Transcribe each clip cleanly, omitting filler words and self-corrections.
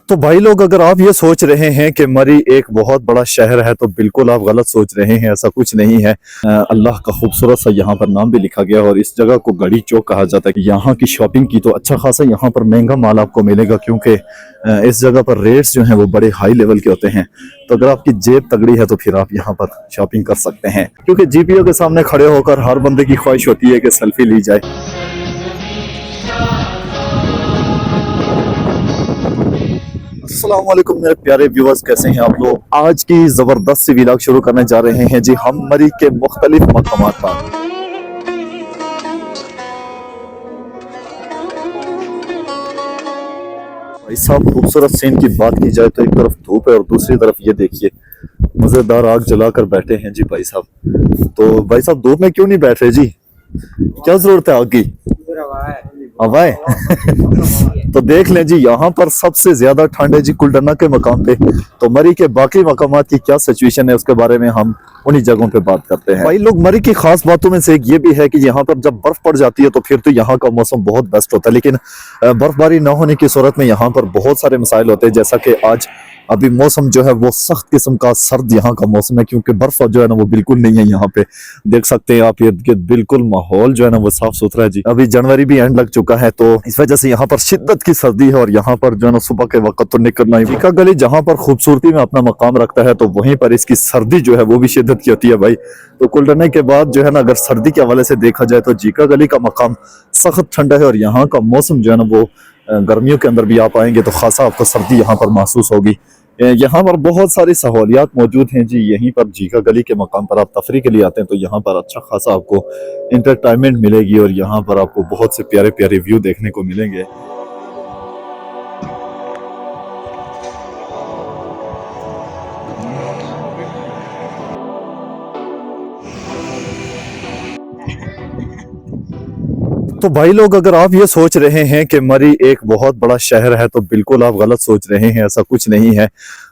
तो भाई लोग, अगर आप ये सोच रहे हैं कि मरी एक बहुत बड़ा शहर है तो बिल्कुल आप गलत सोच रहे हैं। ऐसा कुछ नहीं है। अल्लाह का खूबसूरत सा यहाँ पर नाम भी लिखा गया और इस जगह को गड़ी चौक कहा जाता है। यहाँ की शॉपिंग की तो अच्छा खासा यहाँ पर महंगा माल आपको मिलेगा, क्योंकि इस जगह पर रेट्स जो हैं वो बड़े हाई लेवल के होते हैं। तो अगर आपकी जेब तगड़ी है तो फिर आप यहाँ पर शॉपिंग कर सकते हैं, क्योंकि जीपीओ के सामने खड़े होकर हर बंदे की ख्वाहिश होती है कि सेल्फी ली जाए। अस्सलाम वालेकुम मेरे प्यारे व्यूअर्स, कैसे हैं आप लोग। आज की जबरदस्त सी व्लॉग शुरू करने जा रहे हैं जी हम मरी के मुख्तलिफ मकामात पर। भाई साहब, खूबसूरत सीन की बात की जाए तो एक तरफ धूप है और दूसरी तरफ ये देखिए मजेदार आग जलाकर बैठे हैं जी भाई साहब। तो भाई साहब, धूप में क्यों नहीं बैठ रहे जी? क्या जरूरत है आग की? हवाएं तो देख लें जी, यहाँ पर सबसे ज्यादा ठंड है जी कुलडना के मकाम पे। तो मरी के बाकी मकामात की क्या सिचुएशन है उसके बारे में हम उन्हीं जगहों पे बात करते हैं। भाई लोग, मरी की खास बातों में से एक ये भी है कि यहाँ पर जब बर्फ पड़ जाती है तो फिर तो यहाँ का मौसम बहुत बेस्ट होता है, लेकिन बर्फबारी न होने की सूरत में यहाँ पर बहुत सारे मसाइल होते हैं। जैसा कि आज अभी मौसम जो है वो सख्त किस्म का सर्द यहाँ का मौसम है, क्योंकि बर्फ जो है ना वो बिल्कुल नहीं है। यहाँ पे देख सकते हैं आप, ये बिल्कुल माहौल जो है ना वो साफ सुथरा है जी। अभी जनवरी भी एंड लग चुका है, तो इस वजह से यहाँ पर शिद्दत की सर्दी है और यहाँ पर जो है ना सुबह के वक्त तो निकलना ही। जीका गली जहाँ पर खूबसूरती में अपना मकाम रखता है तो वहीं पर इसकी सर्दी जो है वो भी शिद्दत की होती है भाई। तो कुलडने के बाद जो है ना, अगर सर्दी के हवाले से देखा जाए तो जीका गली का मकाम सख्त ठंडा है और यहाँ का मौसम जो है ना वो गर्मियों के अंदर भी आप आएंगे तो खासा आपको सर्दी यहाँ पर महसूस होगी। यहाँ पर बहुत सारी सहूलियात मौजूद हैं जी। यहीं पर जीका गली के मकाम पर आप तफरी के लिए आते हैं तो यहाँ पर अच्छा खासा आपको इंटरटेनमेंट मिलेगी और यहाँ पर आपको बहुत से प्यारे प्यारे व्यू देखने को मिलेंगे। तो भाई लोग, अगर आप ये सोच रहे हैं कि मरी एक बहुत बड़ा शहर है तो बिल्कुल आप गलत सोच रहे हैं। ऐसा कुछ नहीं है,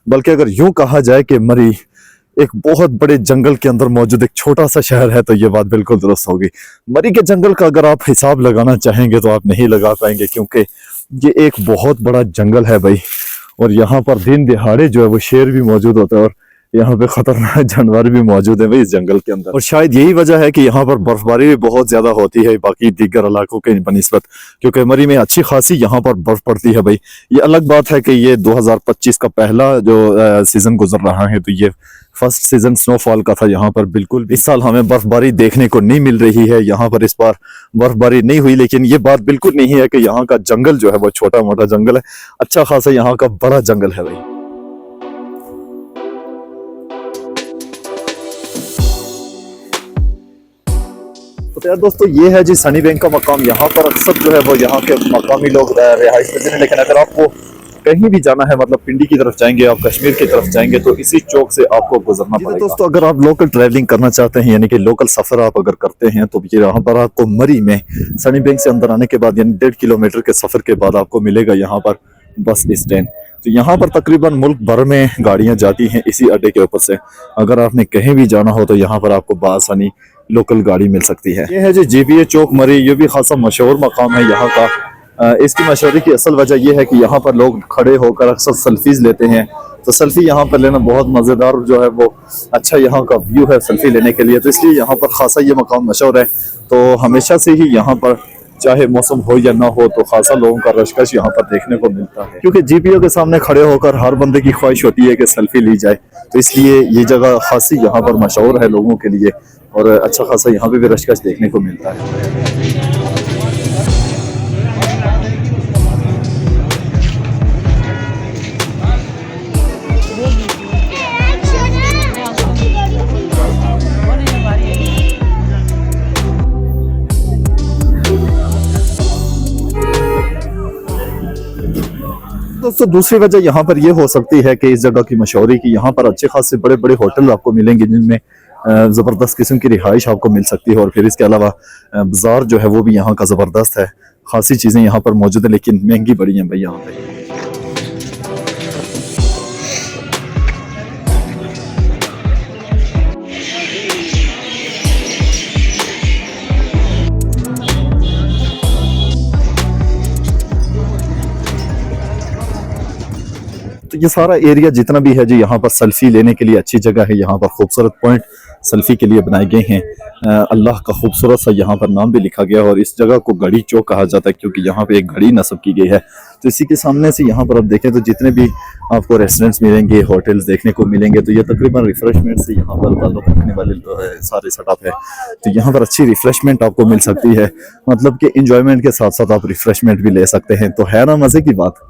बल्कि अगर यूं कहा जाए कि मरी एक बहुत बड़े जंगल के अंदर मौजूद एक छोटा सा शहर है तो ये बात बिल्कुल दुरुस्त होगी। मरी के जंगल का अगर आप हिसाब लगाना चाहेंगे तो आप नहीं लगा पाएंगे, क्योंकि ये एक बहुत बड़ा जंगल है भाई। और यहाँ पर दिन दिहाड़े जो है वो शेर भी मौजूद होता है और यहाँ पे खतरनाक जानवर भी मौजूद है भाई इस जंगल के अंदर। और शायद यही वजह है कि यहाँ पर बर्फबारी भी बहुत ज्यादा होती है बाकी दीगर इलाकों के बनिस्बत, क्योंकि मरी में अच्छी खासी यहाँ पर बर्फ पड़ती है भाई। ये अलग बात है कि ये 2025 का पहला जो सीजन गुजर रहा है तो ये फर्स्ट सीजन स्नोफॉल का था यहाँ पर। बिल्कुल इस साल हमें बर्फबारी देखने को नहीं मिल रही है। यहाँ पर इस बार बर्फबारी नहीं हुई, लेकिन ये बात बिल्कुल नहीं है कि यहाँ का जंगल जो है वो छोटा मोटा जंगल है। अच्छा खासा यहाँ का बड़ा जंगल है भाई। तो यार दोस्तों, ये है जी सनी बैंक का मकाम। यहाँ पर अक्सर जो है वो यहाँ के मकामी लोग रिहाइश करते हैं। लेकिन अगर आपको कहीं भी जाना है, मतलब पिंडी की तरफ जाएंगे, आप कश्मीर की तरफ जाएंगे, तो इसी चौक से आपको गुजरना पड़ेगा। दोस्तों, अगर आप लोकल ट्रैवलिंग करना चाहते हैं, यानी कि लोकल सफर आप अगर करते हैं, तो ये यहाँ पर आपको मरी में सनी बैंक से अंदर आने के बाद यानी 1.5 किलोमीटर के सफर के बाद आपको मिलेगा यहाँ पर बस स्टैंड। तो यहाँ पर तकरीबन मुल्क भर में गाड़ियाँ जाती हैं इसी अड्डे के ऊपर से। अगर आपने कहीं भी जाना हो तो यहाँ पर आपको बासानी लोकल गाड़ी मिल सकती है। ये है जी जीपीए चौक मरी। ये भी खासा मशहूर मकाम है यहाँ का। इसकी मशहूरी की असल वजह यह है कि यहाँ पर लोग खड़े होकर अक्सर सेल्फीज लेते हैं। तो सेल्फी यहाँ पर लेना बहुत मज़ेदार जो है वो अच्छा यहाँ का व्यू है सेल्फी लेने के लिए, तो इसलिए यहाँ पर खासा ये मकाम मशहूर है। तो हमेशा से ही यहाँ पर चाहे मौसम हो या ना हो तो खासा लोगों का रशकश यहाँ पर देखने को मिलता है, क्योंकि जीपीओ के सामने खड़े होकर हर बंदे की ख्वाहिश होती है कि सेल्फी ली जाए। तो इसलिए ये जगह खासी यहाँ पर मशहूर है लोगों के लिए और अच्छा खासा यहाँ पे भी रशकश देखने को मिलता है। दोस्तों, दूसरी वजह यहाँ पर यह हो सकती है कि इस जगह की मशहूरी की यहाँ पर अच्छे खासे बड़े बड़े होटल आपको मिलेंगे जिनमें ज़बरदस्त किस्म की रिहाइश आपको मिल सकती है। और फिर इसके अलावा बाजार जो है वो भी यहाँ का ज़बरदस्त है। खासी चीज़ें यहाँ पर मौजूद है, लेकिन महंगी बड़ी हैं भाई यहाँ पे। तो ये सारा एरिया जितना भी है जी, यहाँ पर सेल्फी लेने के लिए अच्छी जगह है। यहाँ पर खूबसूरत पॉइंट सेल्फी के लिए बनाए गए हैं। अल्लाह का खूबसूरत सा यहाँ पर नाम भी लिखा गया है और इस जगह को घड़ी चौक कहा जाता है क्योंकि यहाँ पे एक घड़ी नस्ब की गई है। तो इसी के सामने से यहाँ पर आप देखें तो जितने भी आपको रेस्टोरेंट्स मिलेंगे, होटल्स देखने को मिलेंगे, तो ये तकरीबन रिफ्रेशमेंट से यहाँ पर ताल्लुक रखने वाले सारे सेटअप है। तो यहाँ पर अच्छी रिफ्रेशमेंट आपको मिल सकती है, मतलब कि इंजॉयमेंट के साथ साथ आप रिफ्रेशमेंट भी ले सकते हैं। तो है ना मजे की बात।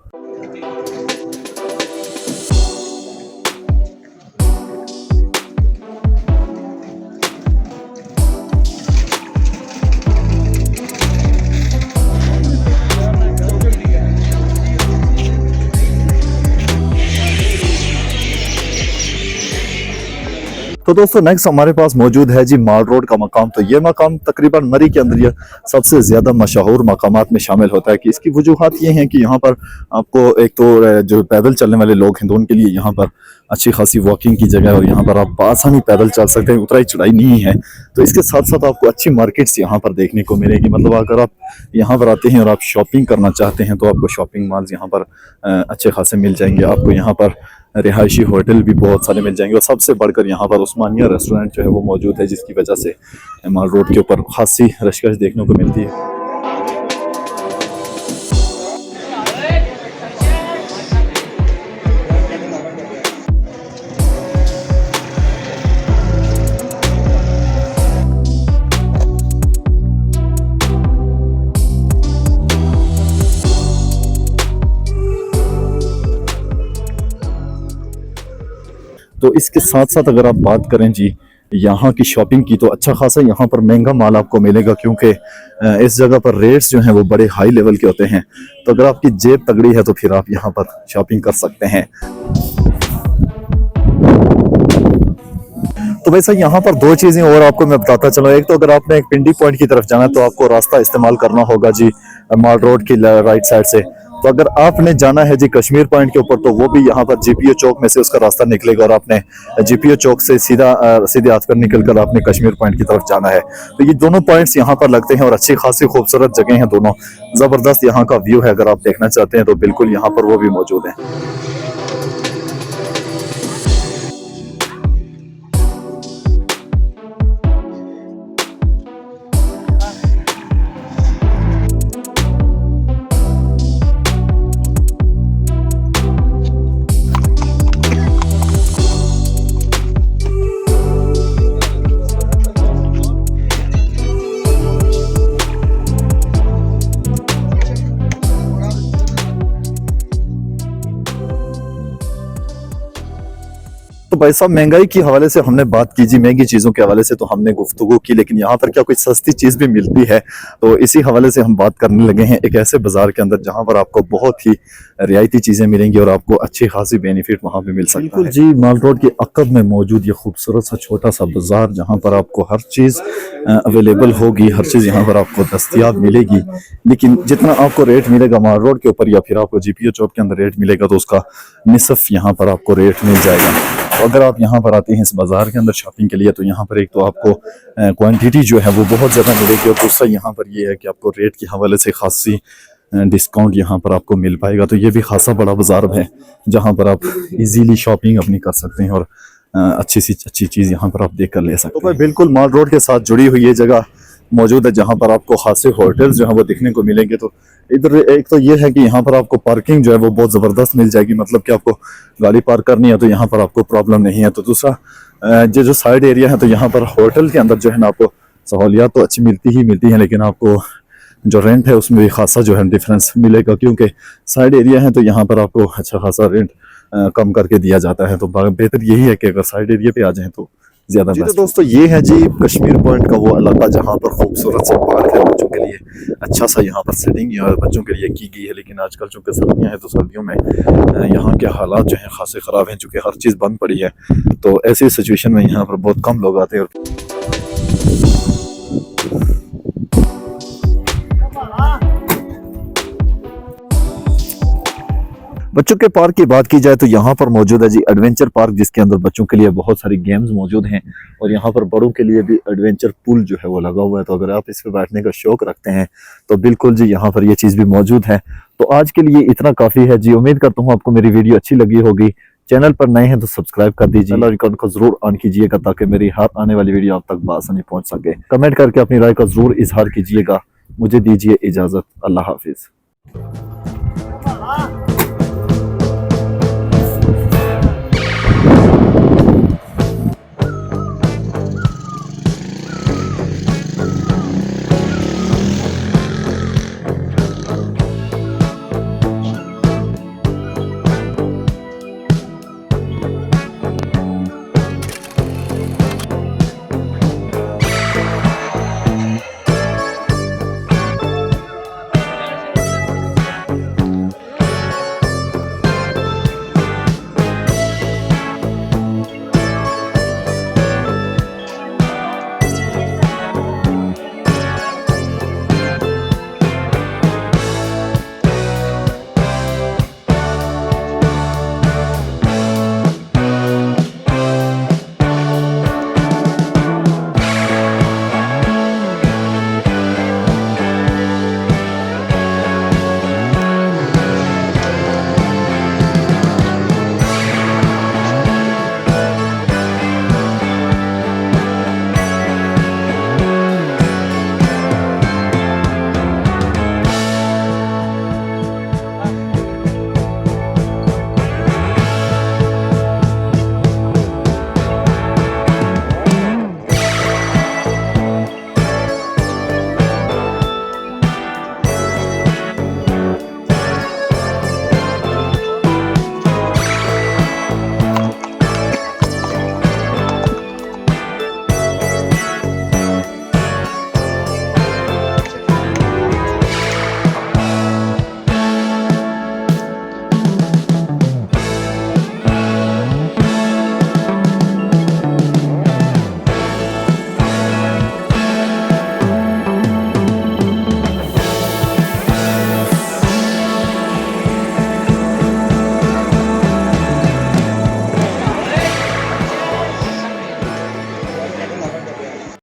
तो दोस्तों नेक्स्ट हमारे पास मौजूद है जी माल रोड का मकाम। तो ये मकाम तकरीबन मरी के अंदर ये सबसे ज्यादा मशहूर मकामात में शामिल होता है कि इसकी वजूहात ये हैं कि यहाँ पर आपको एक तो जो पैदल चलने वाले लोग हैं तो उनके लिए यहाँ पर अच्छी खासी वॉकिंग की जगह है और यहाँ पर आप आसानी पैदल चल सकते हैं, उतराई चढ़ाई नहीं है। तो इसके साथ साथ आपको अच्छी मार्केट्स यहाँ पर देखने को मिलेगी। मतलब अगर आप यहाँ पर आते हैं और आप शॉपिंग करना चाहते हैं तो आपको शॉपिंग मॉल्स यहाँ पर अच्छे खासे मिल जाएंगे। आपको यहाँ पर रिहायशी होटल भी बहुत सारे मिल जाएंगे और सबसे बढ़कर यहाँ पर उस्मानिया रेस्टोरेंट जो है वो मौजूद है, जिसकी वजह से माल रोड के ऊपर खासी रशकश देखने को मिलती है। तो इसके साथ साथ अगर आप बात करें जी यहाँ की शॉपिंग की, तो अच्छा खासा यहाँ पर महंगा माल आपको मिलेगा क्योंकि इस जगह पर रेट्स जो हैं वो बड़े हाई लेवल के होते हैं। तो अगर आपकी जेब तगड़ी है तो फिर आप यहाँ पर शॉपिंग कर सकते हैं। तो वैसे यहाँ पर दो चीजें और आपको मैं बताता चलूँ। एक तो अगर आपने एक पिंडी पॉइंट की तरफ जाना है तो आपको रास्ता इस्तेमाल करना होगा जी माल रोड की राइट साइड से। तो अगर आपने जाना है जी कश्मीर पॉइंट के ऊपर तो वो भी यहाँ पर जीपीओ चौक में से उसका रास्ता निकलेगा और आपने जीपीओ चौक से सीधे हाथ पर निकलकर आपने कश्मीर पॉइंट की तरफ जाना है। तो ये दोनों पॉइंट्स यहाँ पर लगते हैं और अच्छी खासी खूबसूरत जगह हैं दोनों। जबरदस्त यहाँ का व्यू है, अगर आप देखना चाहते हैं तो बिल्कुल यहाँ पर वो भी मौजूद है। तो भाई साहब महंगाई के हवाले से हमने बात की जी, महंगी चीज़ों के हवाले से तो हमने गुफ्तगू की, लेकिन यहाँ पर क्या कोई सस्ती चीज़ भी मिलती है? तो इसी हवाले से हम बात करने लगे हैं एक ऐसे बाजार के अंदर जहाँ पर आपको बहुत ही रियायती चीज़ें मिलेंगी और आपको अच्छी खासी बेनिफिट वहाँ पे मिल सकता है। बिल्कुल जी, माल रोड के अकब में मौजूद ये खूबसूरत सा छोटा सा बाजार जहाँ पर आपको हर चीज़ अवेलेबल होगी, हर चीज़ यहाँ पर आपको दस्तियाब मिलेगी। लेकिन जितना आपको रेट मिलेगा माल रोड के ऊपर या फिर आपको जीपीओ चौक के अंदर रेट मिलेगा तो उसका निसफ यहाँ पर आपको रेट मिल जाएगा। तो अगर आप यहाँ पर आते हैं इस बाजार के अंदर शॉपिंग के लिए तो यहाँ पर एक तो आपको क्वांटिटी जो है वो बहुत ज़्यादा मिलेगी और दूसरा यहाँ पर ये है कि आपको रेट के हवाले से खासी डिस्काउंट यहाँ पर आपको मिल पाएगा। तो ये भी खासा बड़ा बाजार है जहाँ पर आप इजीली शॉपिंग अपनी कर सकते हैं और अच्छी सी अच्छी चीज़ यहाँ पर आप देख कर ले सकते हैं। तो बिल्कुल माल रोड के साथ जुड़ी हुई ये जगह मौजूद है जहाँ पर आपको खासे होटल्स जो है वो दिखने को मिलेंगे। तो इधर एक तो ये है कि यहाँ पर आपको पार्किंग जो है वो बहुत ज़बरदस्त मिल जाएगी, मतलब कि आपको गाड़ी पार्क करनी है तो यहाँ पर आपको प्रॉब्लम नहीं है। तो दूसरा ये जो साइड एरिया है तो यहाँ पर होटल के अंदर जो है ना आपको सहूलियात तो अच्छी मिलती हैं, लेकिन आपको जो रेंट है उसमें भी खासा जो है डिफरेंस मिलेगा क्योंकि साइड एरिया है तो यहाँ पर आपको अच्छा खासा रेंट कम करके दिया जाता है। तो बेहतर यही है कि अगर साइड एरिया पे आ जाएं तो ज्यादा। तो दोस्तों ये है जी कश्मीर पॉइंट का वो इलाका जहाँ पर खूबसूरत सा पार्क है बच्चों के लिए, अच्छा सा यहाँ पर सेटिंग बच्चों के लिए की गई है। लेकिन आजकल चूंकि सर्दियाँ हैं तो सर्दियों में यहाँ के हालात जो हैं खासे ख़राब हैं, चूँकि हर चीज़ बंद पड़ी है। तो ऐसी सिचुएशन में यहाँ पर बहुत कम लोग आते हैं। बच्चों के पार्क की बात की जाए तो यहाँ पर मौजूद है जी एडवेंचर पार्क, जिसके अंदर बच्चों के लिए बहुत सारी गेम्स मौजूद हैं और यहाँ पर बड़ों के लिए भी एडवेंचर पूल जो है वो लगा हुआ है। तो अगर आप इस पे बैठने का शौक रखते हैं तो बिल्कुल जी यहाँ पर ये चीज़ भी मौजूद है। तो आज के लिए इतना काफी है जी। उम्मीद करता हूँ आपको मेरी वीडियो अच्छी लगी होगी। चैनल पर नए हैं तो सब्सक्राइब कर दीजिए, बेल आइकन को जरूर ऑन कीजिएगा ताकि मेरी हर आने वाली वीडियो आप तक बआसानी पहुंच सके। कमेंट करके अपनी राय का जरूर इजहार कीजिएगा। मुझे दीजिए इजाजत। अल्लाह हाफिज।